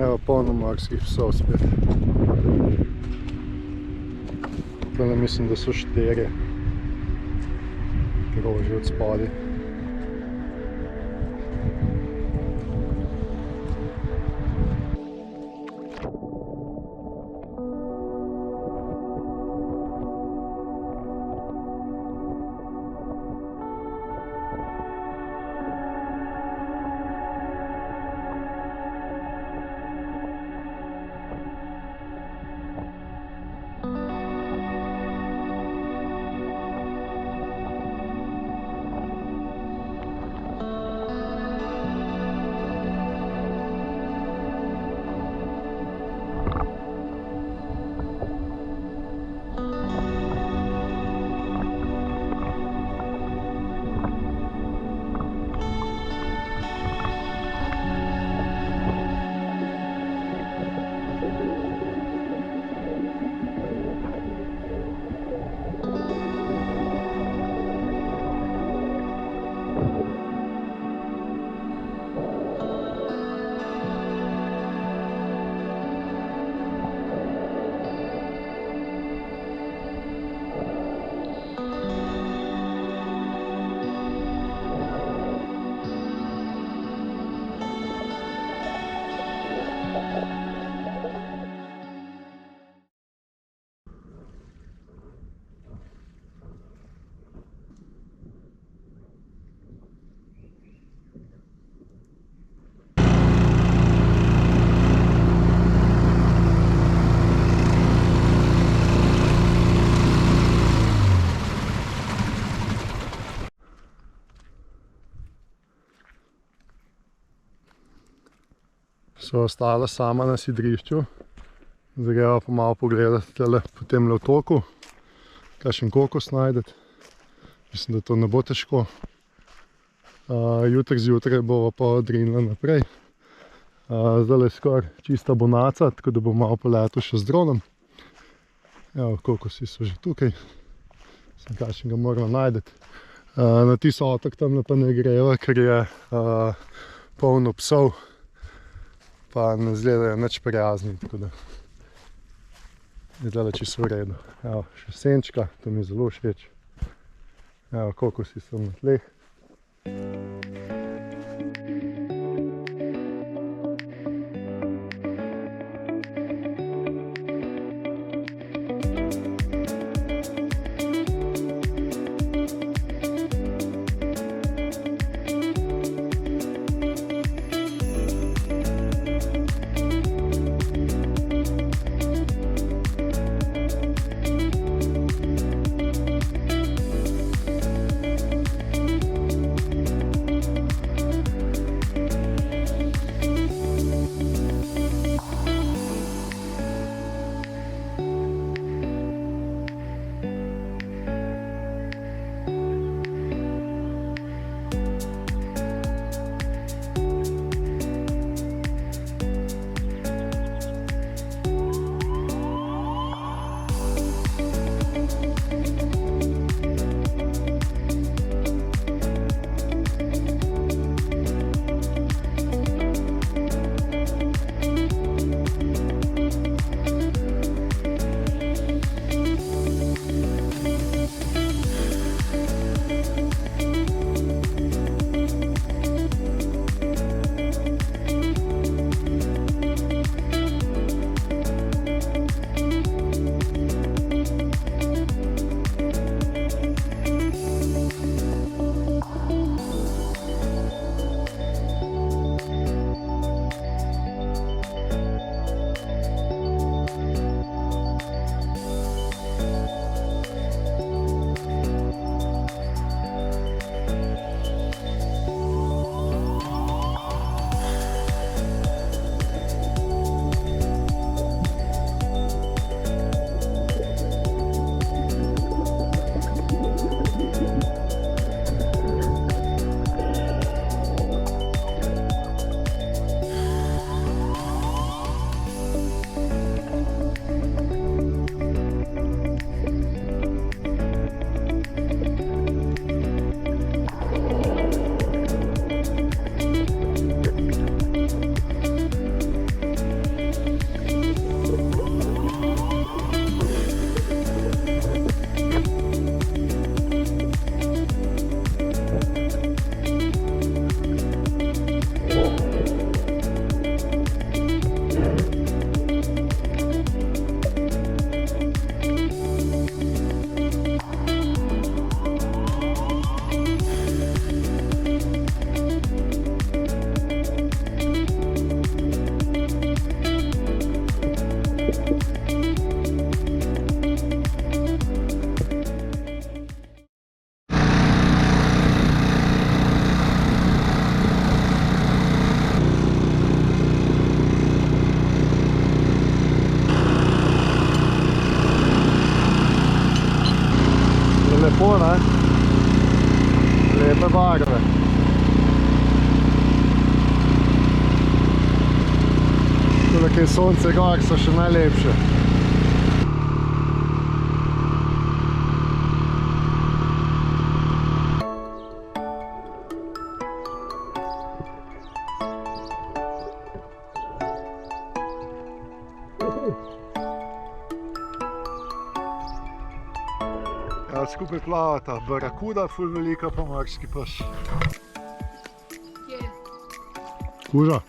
Evo, polno morskih psov spet. Tole mislim, da so štirje. Kroži od spodaj. So ostala sama na sidrišču. Zdaj greva pa malo pogledati tale po temle otoku, kakšen kokos najdeti. Mislim, da to ne bo težko. Jutri zjutraj bova pa odrinila naprej. Zdaj je skoraj čista bonaca, tako da bom malo poletel še z dronom. Evo, kokosi so že tukaj. Sem kakšen ga moramo najdeti. Na tisti otok tamle pa ne greva, ker je polno psov. Pa ne izgledajo nič prijazni, tako da izgleda čisto v redu. Evo, še senčka, to mi je zelo všeč. Evo, kokosi so na tleh. ke je sonce gor, so še najlepše. Ja, skupaj plavata barakuda, ful velika, pa morski pes. Kje? Kuža? Ja.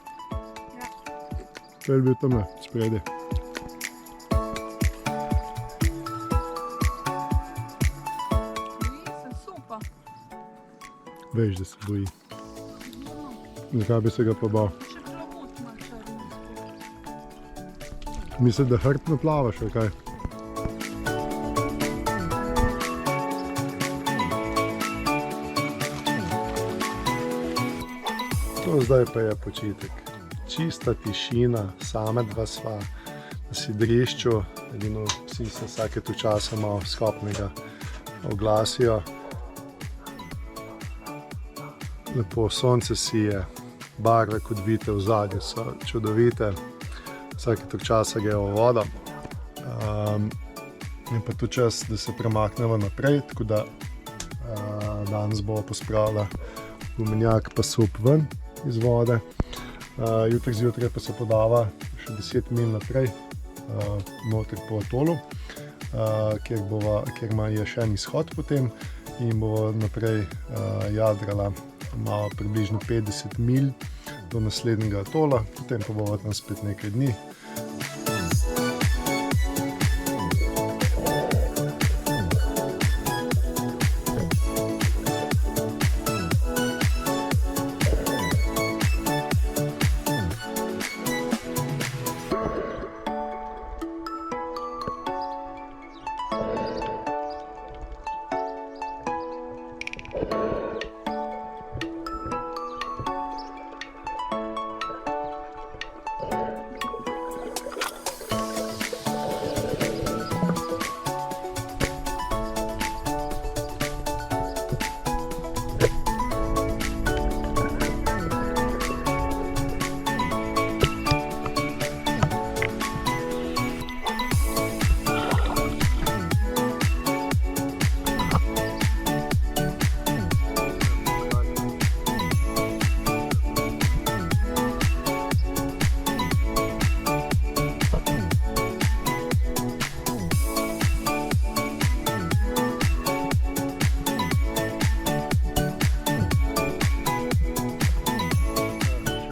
Kaj je bil tamle, spredi? Boji se supa. Veš, da se boji. Zakaj bi se ga pa bal? Še klamut ima črnsko. Misliš, da hrbtno plavaš, ali kaj? To zdaj pa je počitek. Čista tišina, same dva sva na sidrišču, edino psi se vsake tu časa malo skopnega oglasijo. Lepo sonce sije, barve kot vidite v zadnju so čudovite, vsake tu časa grejo v vodo. In pa tu čas, da se premaknemo naprej, tako da danes bo pospravila gumenjak pa sup ven iz vode. Jutri zjutraj pa se podava še 10 mil naprej, noter po atolu, kjer je še en izhod potem in bo naprej jadrala malo približno 50 mil do naslednjega atola, potem pa bo tam spet nekaj dni.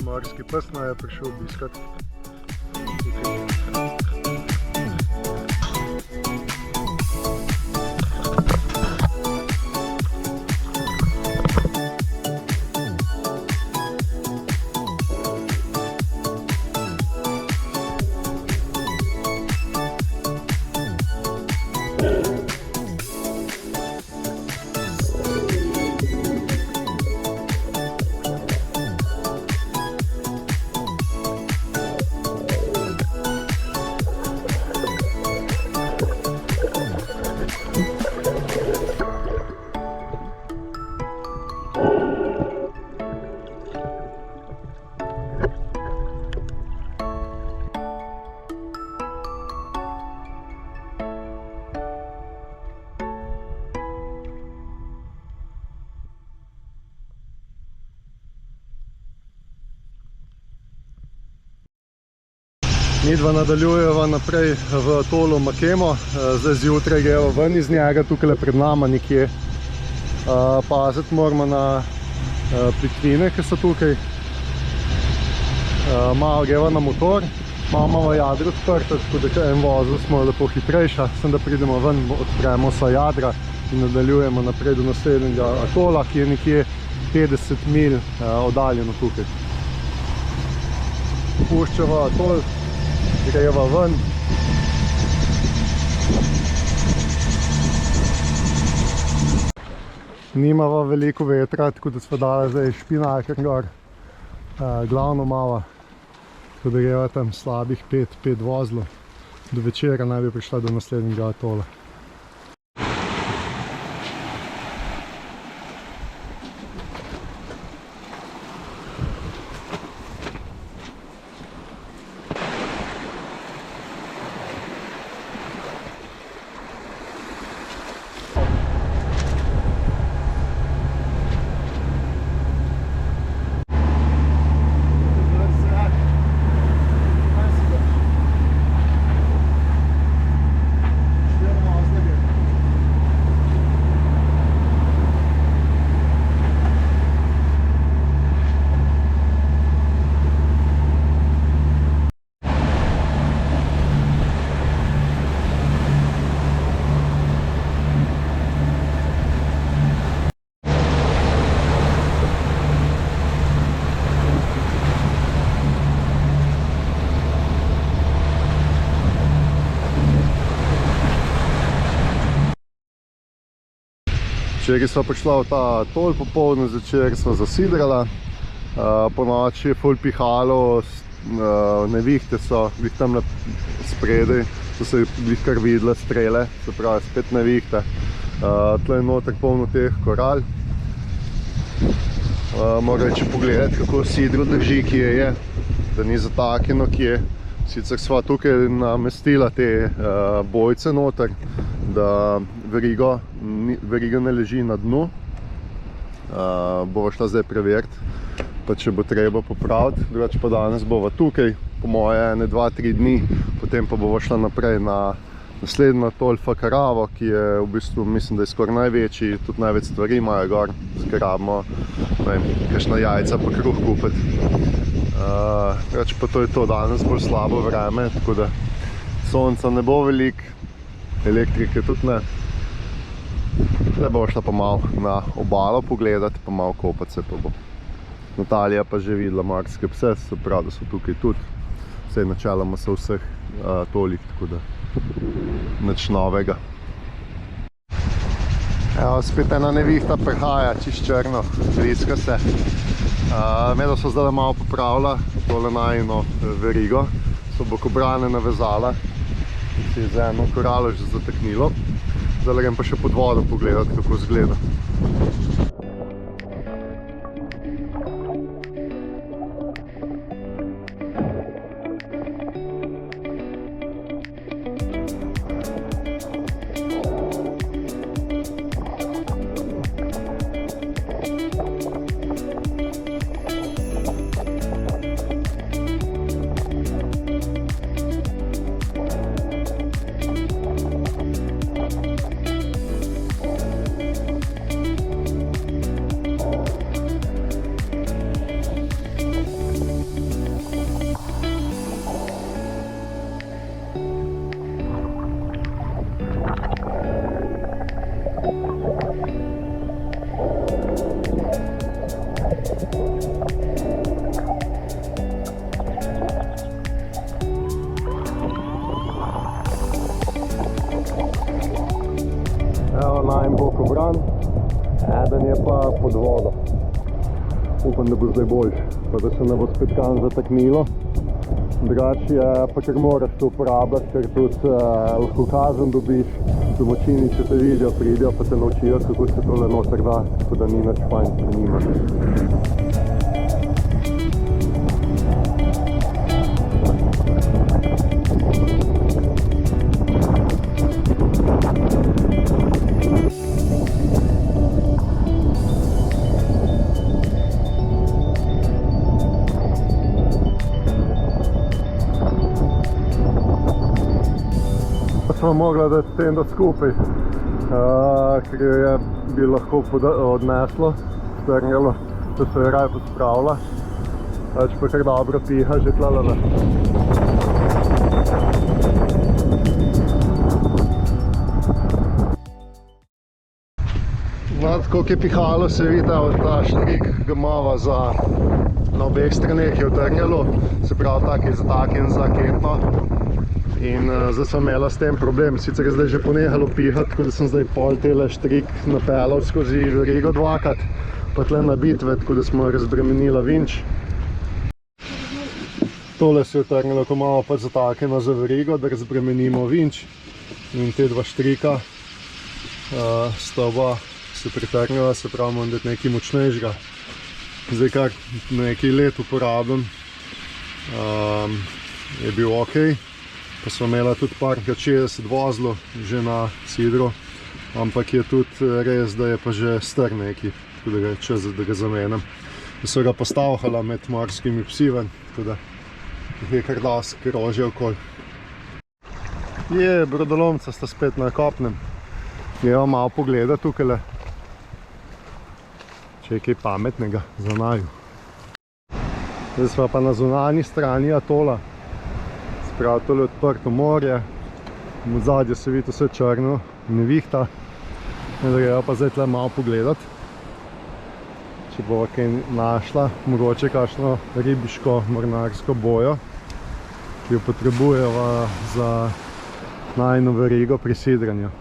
Morski pes je prišel obiskat. Midva nadaljujeva naprej v atolu Makemo, zdaj zjutraj greva ven iz njega, tukaj pred nama nekje. Paziti moramo na plitvine, ki so tukaj. Malo greva na motor, malo imamo jadro odprto, tako da en vozel smo lepo hitrejša, sem da pridemo ven, odpremo vsa jadra in nadaljujemo naprej do naslednjega atola, ki je nekje 50 mil oddaljeno tukaj. Puščava atol, greva ven. Nimava veliko vetra, tako da smo dali zdaj špinaker gor, glavno mava, tako da greva tam slabih 5 vozlov. Do večera naj bi prišla do naslednjega atola. Včeraj sva prišla v ta tol popoldne, zvečer sva zasidrala. Po noči je ful pihalo, nevihte so, glih tam spredaj, so se glih kar videle strele, se pravi spet nevihte. Tle je noter polno teh koral. Moram reči pogledati, kako sidro drži, kje je, da ni zataknjeno kje. Sicer sva tukaj namestila te bojce noter, da veriga ne leži na dnu. Bova šla zdaj preveriti, pa če bo treba popraviti, drugače pa danes bova tukaj, po moje 1, 2, 3 dni, potem pa bova šla naprej na naslednjo tol Fakaravo, ki je v bistvu, mislim, da je skoraj največji, tudi največ stvari imajo gor, zakaj rabimo, ne vem, kakšna jajca pa kruh kupiti. Drugače pa to je to, danes bolj slabo vreme, tako da sonca ne bo veliko, elektrike tudi ne. Zdaj bo šla pa malo na obalo pogledati, pa malo kopati se pa bo. Natalija pa že videla morske pse, se pravi, da so tukaj tudi. Vsej načeloma so vseh tolik, tako da nič novega. Evo, spet ena nevihta prihaja, čist črno, bliska se. Medo so zdaj malo popravila tole najino verigo, so bokobrane navezala, si je z eno koralo že zateknilo. Zdaj grem pa še pod vodo pogledati, kako izgleda. Evo, najm bokobran, eden je pa pod vodo. Upam, da bo zdaj boljši, pa da se ne bo spet kam zataknilo. Drugače je pa kar moraš to uporabljati, ker tudi lahko kazen dobiš. Domačini, če te vidijo, pridijo pa te naučijo, kako se tole noter da, tako da ni nič fajn, če nimaš. Smo mogla dati tendo skupaj, ker je bi lahko odneslo, strnjalo, da se je raje pospravila. Če pa kar dobro piha, že tlalala. Koliko je pihalo, se vidi, ta štrik ga imava na obeh straneh je utrnjalo, se pravi, tak je zataknjen za ketno. In zdaj sem imela s tem problem, sicer je zdaj že ponehalo pihati, tako da sem zdaj pol tele štrik napeljal skozi verigo dvakrat, pa tle na bitve, tako da smo razbremenila vinč. Tole se je utrnilo, ko imamo pa zataknjeno za verigo, da razbremenimo vinč. In te dva štrika sta oba se pritrnila, se pravi, moram dati nekaj močnejšega. Zdaj kar nekaj let uporabljam, je bil okej. Pa smo imela tudi parkrat 60 vozlov že na sidro, ampak je tudi res, da je pa že star nekaj, tako da je čas, da ga zamenjam. Da so ga postavhala med morskimi psi ven, tako da je kar dosti krožje okoli. Brodolomca sta spet na kopnem. Gremo malo pogledati tukajle, če je kaj pametnega za naju. Zdaj smo pa na zunanji strani atola. Prav, tole je odprto morje, v zadju se vidi vse črno, nevihta. Da gremo pa zdaj tle malo pogledati, če bo kaj našla, mogoče kakšno ribiško mornarsko bojo, ki jo potrebujeva za najino verigo pri sidranju.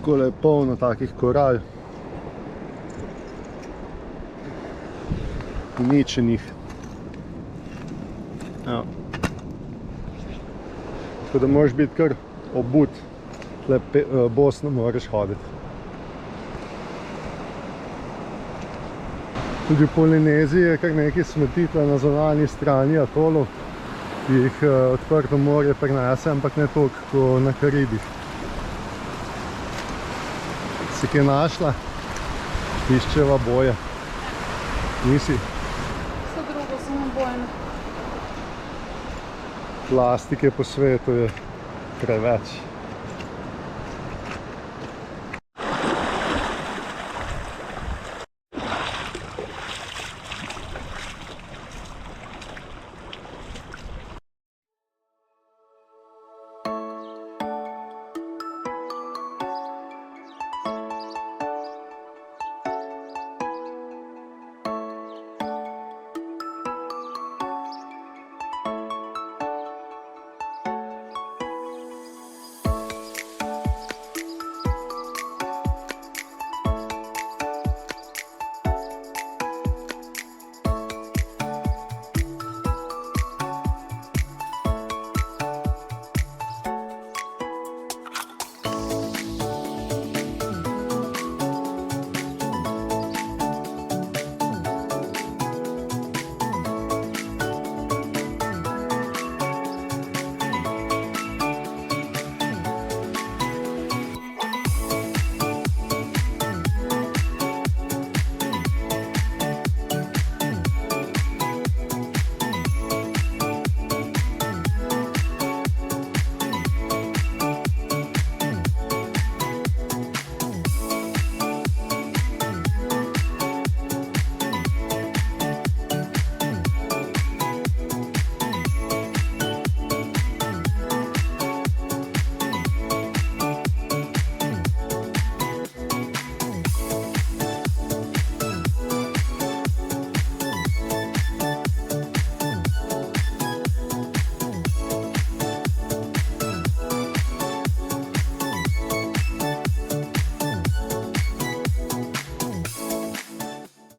Takole je polno takih koral. Uničenih. Ja. Tako da moraš biti kar obut, tle bosno moraš hoditi. Tudi v Polineziji je kar nekaj smetitve na zunanji strani atolov, ki jih odprto morje prinese, ampak ne toliko kot na Karibih. Si kaj našla? Iščeva boje. Nisi? Vse drugo samo bojno. Plastike po svetu je preveč.